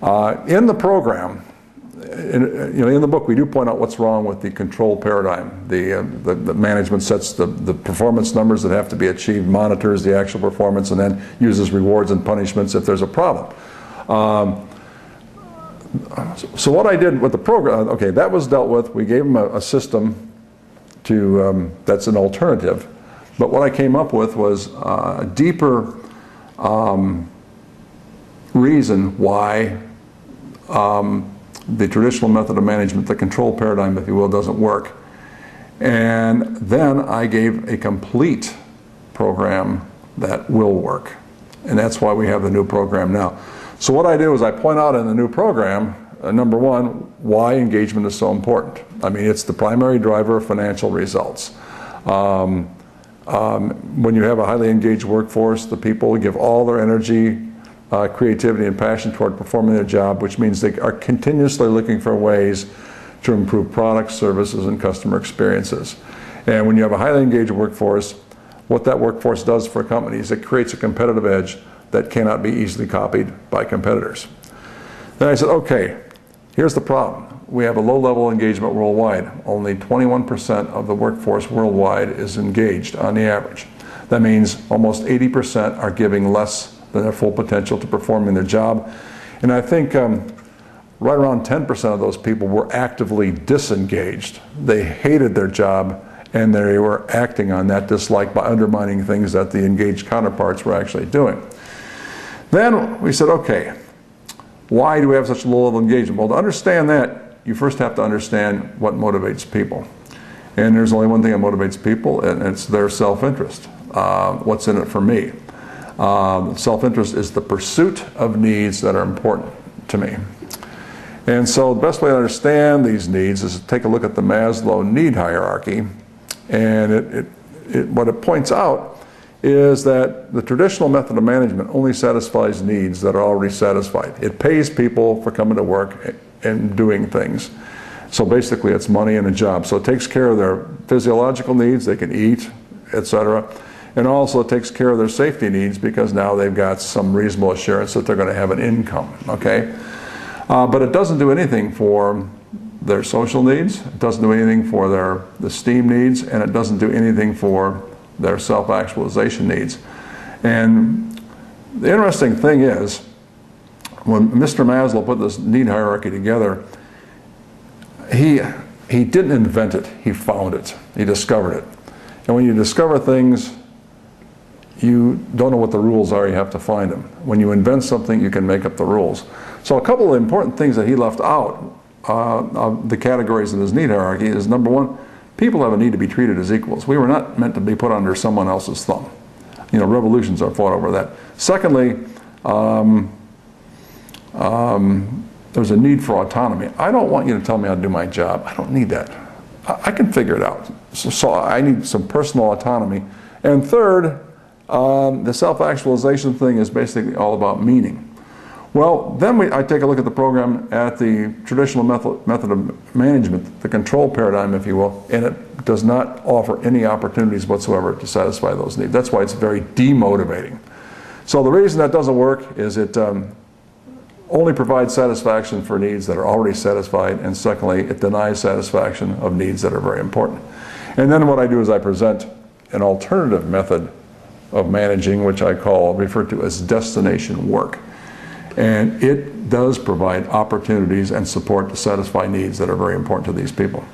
In the program, in the book, we do point out what's wrong with the control paradigm. The management sets the performance numbers that have to be achieved, monitors the actual performance, and then uses rewards and punishments if there's a problem. So what I did with the program, okay, that was dealt with. We gave them a system that's an alternative. But what I came up with was a deeper reason why the traditional method of management, the control paradigm, if you will, doesn't work. And then I gave a complete program that will work. And that's why we have the new program now. So what I do is I point out in the new program, number one, why engagement is so important. I mean, it's the primary driver of financial results. When you have a highly engaged workforce, the people give all their energy, creativity and passion toward performing their job, which means they are continuously looking for ways to improve products, services, and customer experiences. And when you have a highly engaged workforce, what that workforce does for a company is it creates a competitive edge that cannot be easily copied by competitors. Then I said, okay, here's the problem. We have a low level engagement worldwide. Only 21% of the workforce worldwide is engaged on the average. That means almost 80% are giving less than their full potential to performing their job. And I think right around 10% of those people were actively disengaged. They hated their job and they were acting on that dislike by undermining things that the engaged counterparts were actually doing. Then we said, okay, why do we have such low level engagement? Well, to understand that, you first have to understand what motivates people. And there's only one thing that motivates people, and it's their self-interest. What's in it for me? Self-interest is the pursuit of needs that are important to me. And so the best way to understand these needs is to take a look at the Maslow need hierarchy. And what it points out is that the traditional method of management only satisfies needs that are already satisfied. It pays people for coming to work and doing things. So basically it's money and a job. So it takes care of their physiological needs, they can eat, etc. And also it takes care of their safety needs because now they've got some reasonable assurance that they're going to have an income, okay? But it doesn't do anything for their social needs, it doesn't do anything for their esteem needs, and it doesn't do anything for their self-actualization needs. And the interesting thing is, when Mr. Maslow put this need hierarchy together, he didn't invent it, he found it, he discovered it. And when you discover things, you don't know what the rules are, you have to find them. When you invent something, you can make up the rules. So a couple of important things that he left out of the categories in his need hierarchy is, number one, people have a need to be treated as equals. We were not meant to be put under someone else's thumb. You know, revolutions are fought over that. Secondly, there's a need for autonomy. I don't want you to tell me how to do my job. I don't need that. I can figure it out. So I need some personal autonomy. And third, the self-actualization thing is basically all about meaning. Well, then I take a look at the program at the traditional method of management, the control paradigm, if you will, and it does not offer any opportunities whatsoever to satisfy those needs. That's why it's very demotivating. So the reason that doesn't work is it only provides satisfaction for needs that are already satisfied, and secondly, it denies satisfaction of needs that are very important. And then what I do is I present an alternative method of managing, which I refer to as destination work. And it does provide opportunities and support to satisfy needs that are very important to these people.